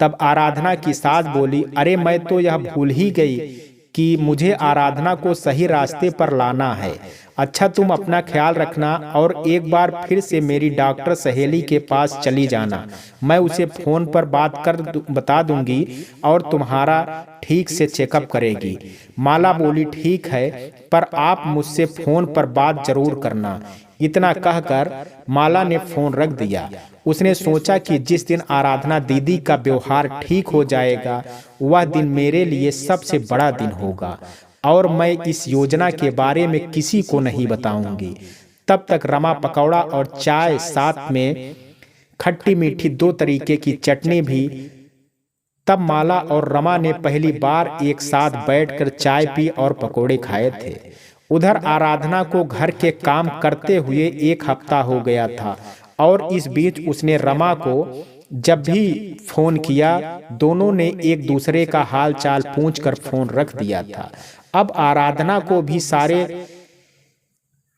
तब आराधना की सास बोली, अरे मैं तो यह भूल ही गई कि मुझे आराधना को सही रास्ते पर लाना है। अच्छा, तुम अपना ख्याल रखना और एक बार फिर से मेरी डॉक्टर सहेली के पास चली जाना। मैं उसे फोन पर बात कर बता दूंगी और तुम्हारा ठीक से चेकअप करेगी। माला बोली, ठीक है, पर आप मुझसे फोन पर बात जरूर करना। इतना कहकर माला ने फोन रख दिया। उसने सोचा कि जिस दिन आराधना दीदी का व्यवहार ठीक हो जाएगा, वह दिन मेरे लिए सबसे बड़ा दिन होगा और मैं इस योजना के बारे में किसी को नहीं बताऊंगी। तब तक रमा पकौड़ा और चाय, साथ में खट्टी मीठी 2 तरीके की चटनी भी। तब माला और रमा ने पहली बार एक साथ बैठकर चाय पी और पकोड़े खाए थे। उधर आराधना को घर के काम करते हुए 1 हफ्ता हो गया था और इस बीच उसने रमा को जब भी फोन किया दोनों ने एक दूसरे का हाल चाल पूछकर फोन रख दिया था। अब आराधना को भी सारे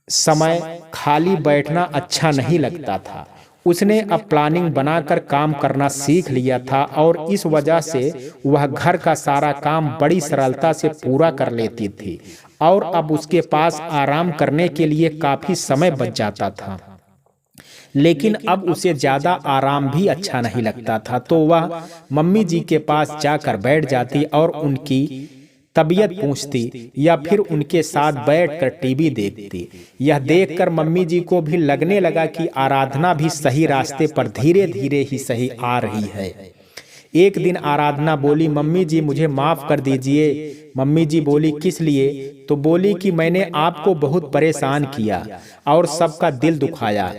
समय खाली बैठना अच्छा नहीं लगता था। उसने अब प्लानिंग बनाकर काम करना सीख लिया था और इस वजह से वह घर का सारा काम बड़ी सरलता से पूरा कर लेती थी और अब उसके पास आराम करने के लिए काफी समय बच जाता था। लेकिन अब उसे ज्यादा आराम भी अच्छा नहीं लगता था, तो वह मम्मी जी के पास जाकर बैठ जाती और उनकी तबीयत पूछती या फिर उनके साथ बैठकर टीवी देखती। यह देखकर मम्मी जी को भी लगने लगा कि आराधना भी सही रास्ते पर धीरे धीरे ही सही आ रही है। एक दिन आराधना बोली, मम्मी जी मुझे माफ कर दीजिए। मम्मी जी बोली, किस लिए? तो बोली कि मैंने आपको बहुत परेशान किया और सबका दिल दुखाया,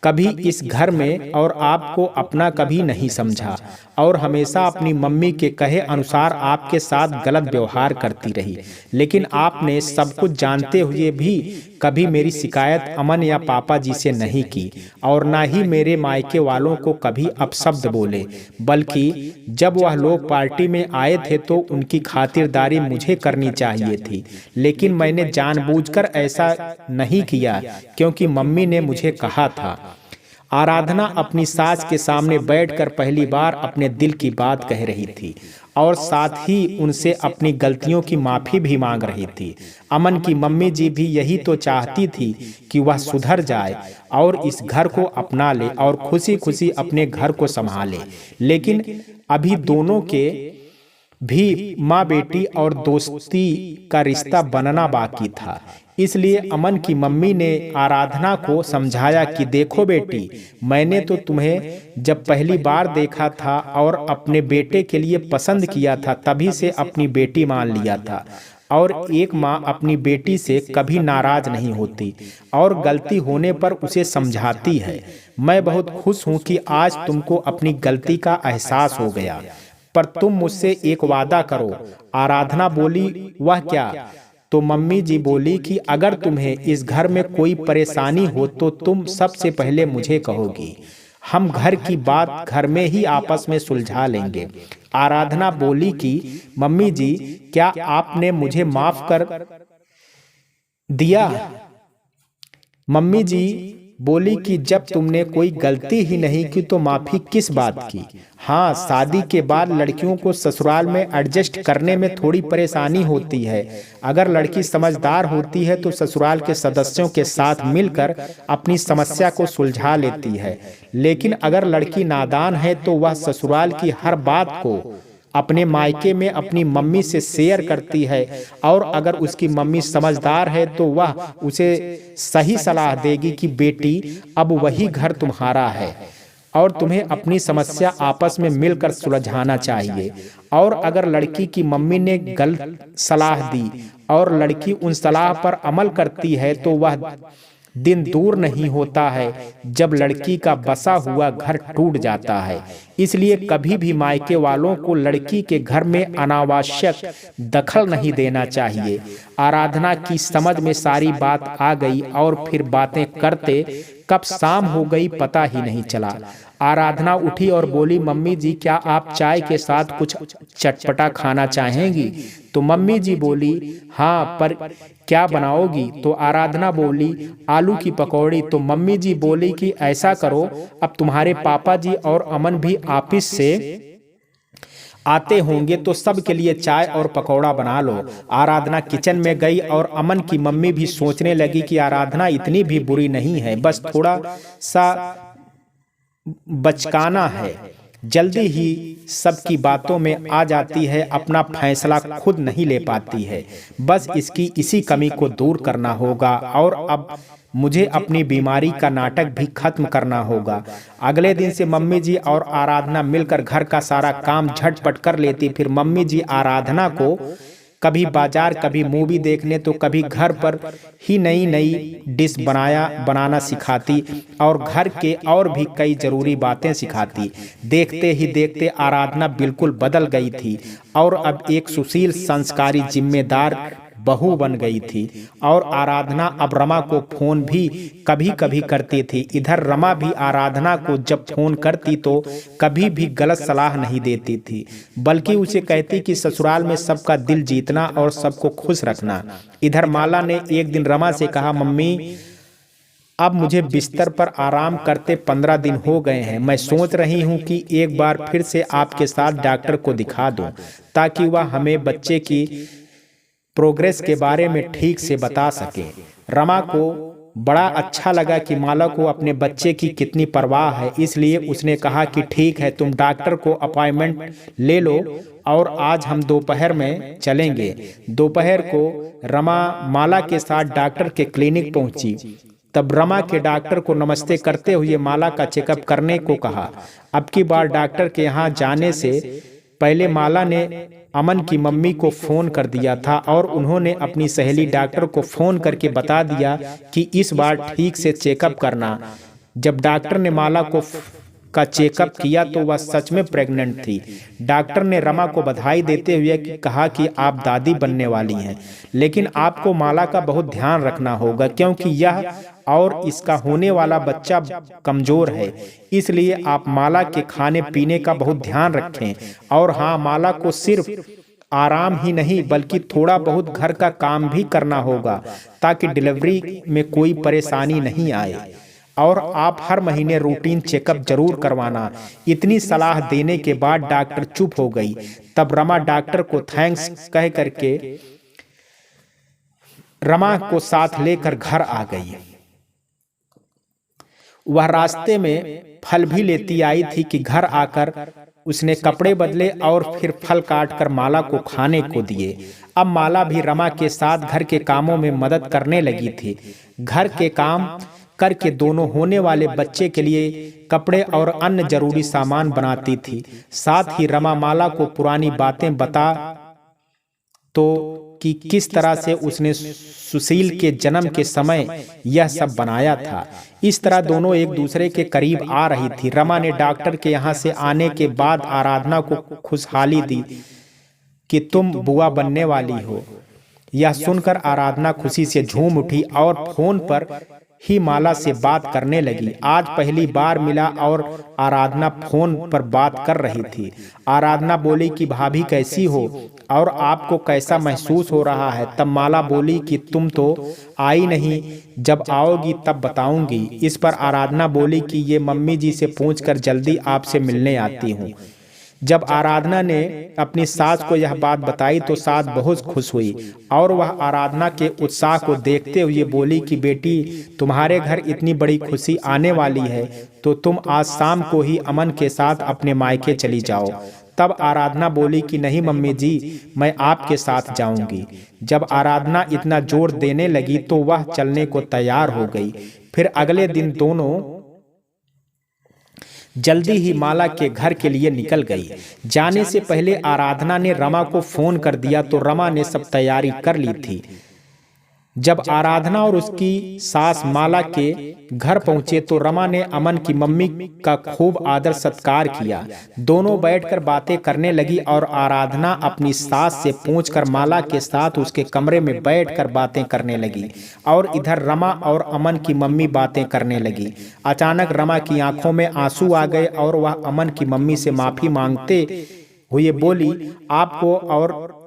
कभी इस घर में और आपको अपना कभी नहीं समझा और हमेशा अपनी मम्मी के कहे अनुसार आपके साथ गलत व्यवहार करती रही। लेकिन आपने सब कुछ जानते हुए भी कभी मेरी शिकायत अमन या पापा जी से नहीं की और ना ही मेरे मायके वालों को कभी अपशब्द बोले, बल्कि जब वह लोग पार्टी में आए थे तो उनकी खातिरदारी मुझे करनी चाहिए थी। लेकिन मैंने जानबूझकर ऐसा नहीं किया क्योंकि मम्मी ने मुझे कहा था। आराधना अपनी सास के सामने बैठकर पहली बार अपने दिल की बात कह रही थी और साथ ही उनसे अपनी गलतियों की माफी भी मांग रही थी। अमन की मम्मी जी भी यही तो चाहती थी कि वह सुधर जाए और इस घर को अपना ले और खुशी खुशी अपने घर को संभाले। लेकिन अभी दोनों के भी माँ बेटी और दोस्ती का रिश्ता बनना बाकी था। इसलिए अमन की मम्मी ने आराधना को समझाया कि देखो बेटी, मैंने तो तुम्हें जब पहली बार देखा था और अपने बेटे के लिए पसंद किया था तभी से अपनी बेटी मान लिया था और एक माँ अपनी बेटी से कभी नाराज नहीं होती और गलती होने पर उसे समझाती है। मैं बहुत खुश हूँ कि आज तुमको अपनी गलती का एहसास हो गया, पर तुम मुझसे एक वादा करो। आराधना बोली, वह क्या? तो मम्मी जी बोली कि अगर तुम्हें इस घर में कोई परेशानी हो तो तुम सबसे पहले मुझे कहोगी, हम घर की बात घर में ही आपस में सुलझा लेंगे। आराधना बोली कि मम्मी जी, क्या आपने मुझे माफ कर दिया? मम्मी जी बोली कि जब तुमने कोई गलती ही नहीं की तो माफी किस बात की? हाँ, शादी के बाद लड़कियों को ससुराल में एडजस्ट करने में थोड़ी परेशानी होती है। अगर लड़की समझदार होती है तो ससुराल के सदस्यों के साथ मिलकर अपनी समस्या को सुलझा लेती है, लेकिन अगर लड़की नादान है तो वह ससुराल की हर बात को अपने मायके में अपनी मम्मी से शेयर करती है और अगर उसकी मम्मी समझदार है तो वह उसे सही सलाह देगी कि बेटी अब वही घर तुम्हारा है और तुम्हें अपनी समस्या आपस में मिलकर सुलझाना चाहिए। और अगर लड़की की मम्मी ने गलत सलाह दी और लड़की उन सलाह पर अमल करती है तो वह दिन दूर नहीं होता है जब लड़की का बसा हुआ घर टूट जाता है। इसलिए कभी भी मायके वालों को लड़की के घर में अनावश्यक दखल नहीं देना चाहिए। आराधना की समझ में सारी बात आ गई और फिर बातें करते कब शाम हो गई पता ही नहीं चला। आराधना उठी और बोली, मम्मी जी, क्या आप चाय के साथ कुछ चटपटा खाना चाहेंगी? तो मम्मी जी बोली, हाँ, पर क्या बनाओगी? तो आराधना बोली, आलू की पकौड़ी। तो मम्मी जी बोली कि ऐसा करो, अब तुम्हारे पापा जी और अमन भी ऑफिस से आते होंगे तो सब के लिए चाय और पकौड़ा बना लो। आराधना किचन में गई और अमन की मम्मी भी सोचने लगी कि आराधना इतनी भी बुरी नहीं है, बस थोड़ा सा बचकाना है, जल्दी ही सबकी बातों में आ जाती है, अपना फैसला खुद नहीं ले पाती है। बस इसकी इसी कमी को दूर करना होगा और अब मुझे अपनी बीमारी का नाटक भी खत्म करना होगा। अगले दिन से मम्मी जी और आराधना मिलकर घर का सारा काम झटपट कर लेती। फिर मम्मी जी आराधना को कभी बाजार, कभी मूवी देखने तो कभी घर पर ही नई नई डिश बनाना सिखाती और घर के और भी कई जरूरी बातें सिखाती। देखते ही देखते आराधना बिल्कुल बदल गई थी और अब एक सुशील, संस्कारी, जिम्मेदार बहू बन गई थी और आराधना अब रमा को फोन भी कभी कभी करती थी। इधर रमा भी आराधना को जब फोन करती तो कभी भी गलत सलाह नहीं देती थी, बल्कि उसे कहती कि ससुराल में सबका दिल जीतना और सबको खुश रखना। इधर माला ने एक दिन रमा से कहा, मम्मी अब मुझे बिस्तर पर आराम करते 15 दिन हो गए हैं। मैं सोच रही हूँ कि एक बार फिर से आपके साथ डॉक्टर को दिखा दूं, ताकि वह हमें बच्चे की प्रोग्रेस के बारे में ठीक से बता सके। रमा को बड़ा अच्छा लगा कि माला को अपने बच्चे की कितनी परवाह है, इसलिए उसने कहा कि ठीक है, तुम डॉक्टर को अपॉइंटमेंट ले लो और आज हम दोपहर में चलेंगे। दोपहर को रमा माला के साथ डॉक्टर के क्लिनिक पहुंची। तब रमा के डॉक्टर को नमस्ते करते हुए माला का चेकअप करने को कहा। अब की बार डॉक्टर के यहाँ जाने से पहले माला ने अमन की मम्मी को फोन कर दिया था और उन्होंने अपनी सहेली डॉक्टर को फोन करके बता दिया कि इस बार ठीक से चेकअप करना। जब डॉक्टर ने माला का चेकअप किया तो वह सच में प्रेग्नेंट थी। डॉक्टर ने रमा को बधाई देते हुए कहा कि आप दादी बनने वाली हैं, लेकिन आपको माला का बहुत ध्यान रखना होगा क्योंकि यह और इसका होने वाला बच्चा कमजोर है, इसलिए आप माला के खाने पीने का बहुत ध्यान रखें। और हाँ, माला को सिर्फ आराम ही नहीं बल्कि थोड़ा बहुत घर का काम भी करना होगा ताकि डिलीवरी में कोई परेशानी नहीं आए। और आप हर महीने रूटीन चेकअप जरूर करवाना। इतनी सलाह देने के बाद डॉक्टर चुप हो गई। तब रमा डॉक्टर को थैंक्स कह करके रमा को साथ लेकर घर आ गई। वह रास्ते में फल भी लेती आई थी कि घर आकर उसने कपड़े बदले और फिर फल काट कर माला को खाने को दिए। अब माला भी रमा के साथ घर के कामों में मदद करने लगी थी। घर के काम करके दोनों होने वाले बच्चे के लिए कपड़े और अन्य जरूरी सामान बनाती थी। साथ ही रमा माला को पुरानी बातें बता तो कि किस तरह से उसने सुशील के जन्म के समय यह सब बनाया था। इस तरह दोनों एक दूसरे के करीब आ रही थी। रमा ने डॉक्टर के यहाँ से आने के बाद आराधना को खुशहाली दी कि तुम बुआ बनने वाली हो। यह सुनकर आराधना खुशी से झूम उठी और फोन पर ही माला से बात करने लगी। आज पहली बार मिला और आराधना फोन पर बात कर रही थी। आराधना बोली कि भाभी कैसी हो और आपको कैसा महसूस हो रहा है। तब माला बोली कि तुम तो आई नहीं, जब आओगी तब बताऊंगी। इस पर आराधना बोली कि ये मम्मी जी से पूछकर जल्दी आपसे मिलने आती हूँ। जब आराधना ने अपनी सास को यह बात बताई तो सास बहुत खुश हुई और वह आराधना के उत्साह को देखते हुए बोली कि बेटी, तुम्हारे घर इतनी बड़ी खुशी आने वाली है तो तुम आज शाम को ही अमन के साथ अपने मायके चली जाओ। तब आराधना बोली कि नहीं मम्मी जी, मैं आपके साथ जाऊंगी। जब आराधना इतना जोर देने लगी तो वह चलने को तैयार हो गई। फिर अगले दिन दोनों जल्दी ही माला के घर के लिए निकल गई। जाने से पहले आराधना ने रमा को फोन कर दिया तो रमा ने सब तैयारी कर ली थी। जब आराधना और उसकी सास माला के घर पहुंचे तो रमा ने अमन की मम्मी का खूब आदर सत्कार किया। दोनों बैठकर बातें करने लगी और आराधना अपनी सास से पूछकर माला के साथ उसके कमरे में बैठकर बातें करने लगी और इधर रमा और अमन की मम्मी बातें करने लगी। अचानक रमा की आंखों में आंसू आ गए और वह अमन की मम्मी से माफी मांगते हुए बोली, आपको और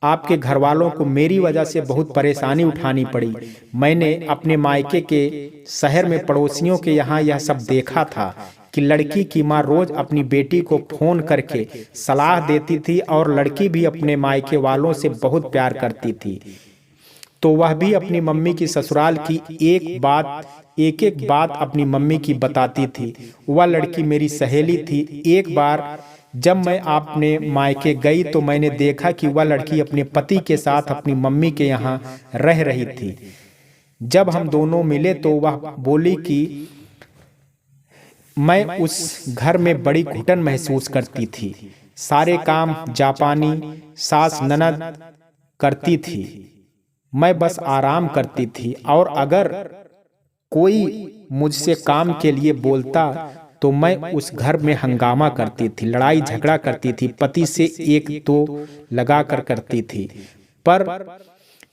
आपके घर वालों को मेरी वजह से बहुत परेशानी उठानी पड़ी। मैंने अपने मायके के शहर में पड़ोसियों के यहाँ यह सब देखा था कि लड़की की माँ रोज अपनी बेटी को फोन करके सलाह देती थी और लड़की भी अपने मायके वालों से बहुत प्यार करती थी। तो वह भी अपनी मम्मी की ससुराल की एक एक बात अपनी मम्मी की बताती थी। वह लड़की मेरी सहेली थी। एक बार जब मैं अपने मायके गई तो मैंने देखा कि वह लड़की अपने पति के साथ अपनी मम्मी के यहाँ रह रही थी। जब हम दोनों मिले तो वह बोली कि मैं उस घर में बड़ी घुटन महसूस करती थी। सारे काम जापानी सास ननद करती थी, मैं बस आराम करती थी और अगर कोई मुझसे काम के लिए बोलता तो मैं उस घर में हंगामा करती थी, लड़ाई झगड़ा करती थी, पति से एक तो लगा कर करती थी। पर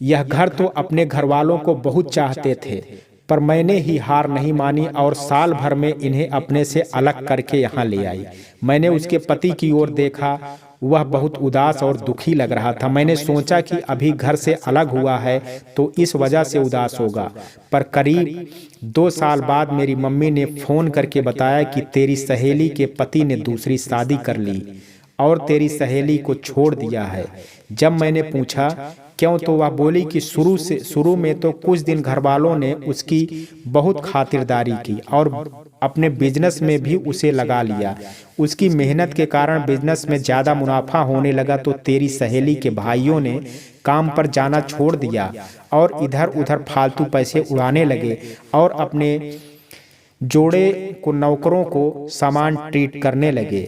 यह घर तो अपने घर वालों को बहुत चाहते थे, पर मैंने ही हार नहीं मानी और साल भर में इन्हें अपने से अलग करके यहाँ ले आई। मैंने उसके पति की ओर देखा, वह बहुत उदास और दुखी लग रहा था। मैंने सोचा कि अभी घर से अलग हुआ है तो इस वजह से उदास होगा, पर करीब 2 साल बाद मेरी मम्मी ने फ़ोन करके बताया कि तेरी सहेली के पति ने दूसरी शादी कर ली और तेरी सहेली को छोड़ दिया है। जब मैंने पूछा क्यों, तो वह बोली कि शुरू में तो कुछ दिन घर वालों ने उसकी बहुत खातिरदारी की और अपने बिजनेस में भी उसे लगा लिया। उसकी मेहनत के कारण बिजनेस में ज़्यादा मुनाफा होने लगा तो तेरी सहेली के भाइयों ने काम पर जाना छोड़ दिया और इधर उधर फालतू पैसे उड़ाने लगे और अपने जोड़े को नौकरों को समान ट्रीट करने लगे।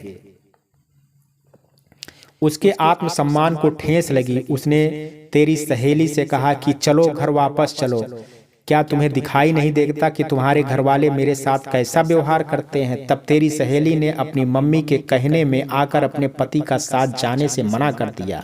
उसके आत्मसम्मान को ठेस लगी। उसने तेरी सहेली से कहा कि चलो घर वापस चलो, क्या तुम्हें दिखाई नहीं देता कि तुम्हारे घर वाले मेरे साथ कैसा व्यवहार करते हैं। तब तेरी सहेली ने अपनी मम्मी के कहने में आकर अपने पति का साथ जाने से मना कर दिया।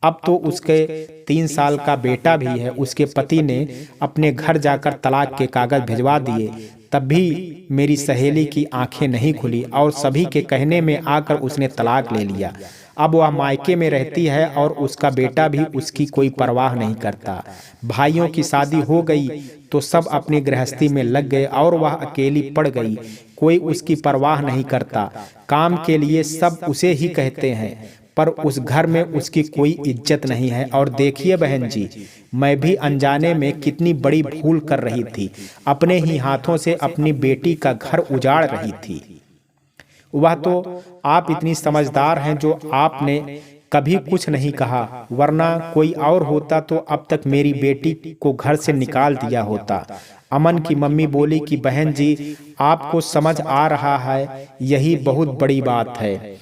अब तो उसके 3 साल का बेटा भी है। उसके पति ने अपने घर जाकर तलाक के कागज भिजवा दिए, तब भी मेरी सहेली की आंखें नहीं खुली और सभी के कहने में आकर उसने तलाक ले लिया। अब वह मायके में रहती है और उसका बेटा भी उसकी कोई परवाह नहीं करता। भाइयों की शादी हो गई तो सब अपनी गृहस्थी में लग गए और वह अकेली पड़ गई। कोई उसकी परवाह नहीं करता। काम के लिए सब उसे ही कहते हैं, पर उस घर में उसकी कोई इज्जत नहीं है। और देखिए बहन जी, मैं भी अनजाने में कितनी बड़ी भूल कर रही थी। अपने ही हाथों से अपनी बेटी का घर उजाड़ रही थी। वह तो आप इतनी समझदार हैं जो आपने कभी कुछ नहीं कहा, वरना कोई और होता तो अब तक मेरी बेटी को घर से निकाल दिया होता। अमन की मम्मी बोली कि बहन जी, आपको समझ आ रहा है, यही बहुत बड़ी बात है।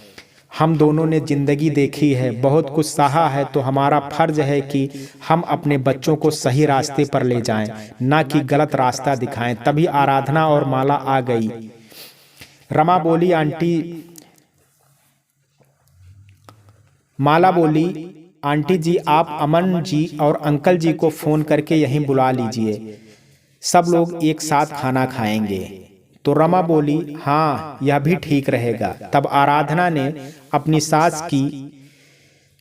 हम दोनों ने जिंदगी देखी है, बहुत कुछ सहा है, तो हमारा फर्ज है कि हम अपने बच्चों को सही रास्ते पर ले जाएं, ना कि गलत रास्ता दिखाएं। तभी आराधना और माला आ गई। रमा बोली माला बोली, आंटी जी आप अमन जी और अंकल जी को फोन करके यहीं बुला लीजिए, सब लोग एक साथ खाना खाएंगे। तो रमा बोली हाँ, यह भी ठीक रहेगा। तब आराधना ने अपनी सास की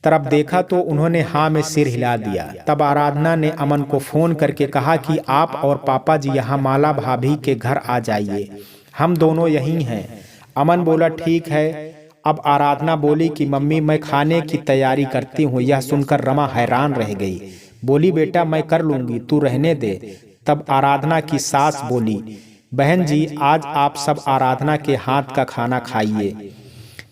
तरफ देखा तो उन्होंने हाँ में सिर हिला दिया। तब आराधना ने अमन को फोन करके कहा कि आप और पापा जी यहाँ माला भाभी के घर आ जाइए, हम दोनों यहीं हैं। अमन बोला ठीक है। अब आराधना बोली कि मम्मी मैं खाने की तैयारी करती हूँ। यह सुनकर रमा हैरान रह गई। बोली बेटा मैं कर लूँगी, तू रहने दे। तब आराधना की सास बोली बहन जी, आज आप सब आराधना के हाथ का खाना खाइए,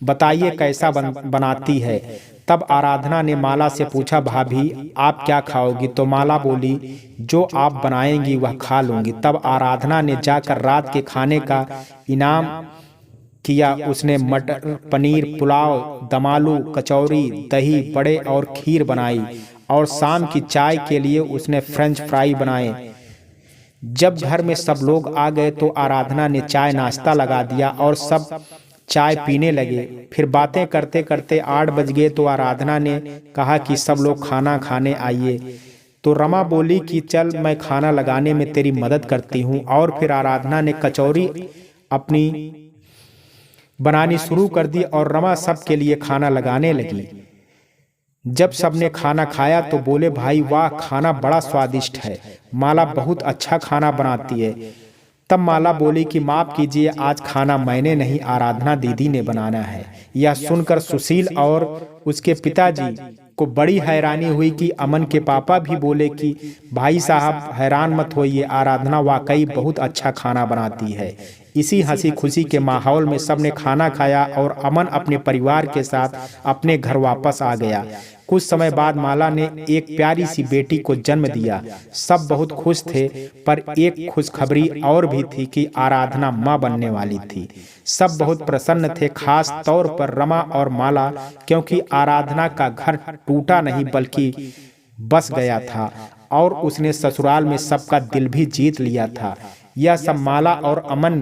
बताइए कैसा बनाती है। तब आराधना ने माला से पूछा भाभी आप क्या खाओगी। तो माला बोली जो आप बनाएंगी वह खा लूँगी। तब आराधना ने जाकर रात के खाने का इनाम किया। उसने मटर पनीर पुलाव, दमालू, कचौरी, दही बड़े और खीर बनाई और शाम की चाय के लिए उसने फ्रेंच फ्राई बनाए। जब घर में सब लोग आ गए तो आराधना ने चाय नाश्ता लगा दिया और सब चाय पीने लगे। फिर बातें करते करते 8 बज गए तो आराधना ने कहा कि सब लोग खाना खाने आइए। तो रमा बोली कि चल मैं खाना लगाने में तेरी मदद करती हूँ। और फिर आराधना ने कचौरी अपनी बनानी शुरू कर दी और रमा सबके लिए खाना लगाने लगी। जब सबने खाना खाया तो बोले भाई वाह, खाना बड़ा स्वादिष्ट है, माला बहुत अच्छा खाना बनाती है। तब माला बोली कि माफ कीजिए, आज खाना मैंने नहीं आराधना दीदी ने बनाना है। यह सुनकर सुशील और उसके पिताजी को बड़ी हैरानी हुई कि अमन के पापा भी बोले कि भाई साहब हैरान मत होइए, आराधना वाकई बहुत अच्छा खाना बनाती है। इसी हंसी खुशी के माहौल में सबने खाना खाया और अमन अपने परिवार के साथ अपने घर वापस आ गया। कुछ समय बाद माला ने एक प्यारी सी बेटी को जन्म दिया। सब बहुत खुश थे, पर एक खुशखबरी और भी थी कि आराधना माँ बनने वाली थी। सब बहुत प्रसन्न थे, खास तौर पर रमा और माला, क्योंकि आराधना का घर टूटा नहीं बल्कि बस गया था और उसने ससुराल में सबका दिल भी जीत लिया था। यह सब माला और अमन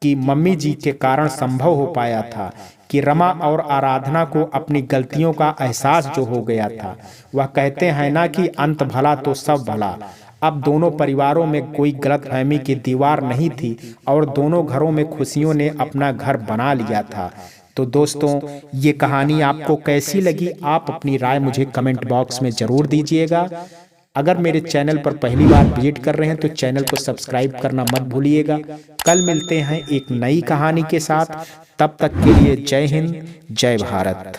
कि मम्मी जी के कारण संभव हो पाया था कि रमा और आराधना को अपनी गलतियों का एहसास जो हो गया था। वह कहते हैं ना कि अंत भला तो सब भला। अब दोनों परिवारों में कोई गलतफहमी की दीवार नहीं थी और दोनों घरों में खुशियों ने अपना घर बना लिया था। तो दोस्तों, ये कहानी आपको कैसी लगी? आप अपनी राय मुझे कमेंट बॉक्स में जरूर दीजिएगा। अगर मेरे चैनल पर पहली बार विजिट कर रहे हैं तो चैनल को सब्सक्राइब करना मत भूलिएगा। कल मिलते हैं एक नई कहानी के साथ। तब तक के लिए जय हिंद, जय भारत।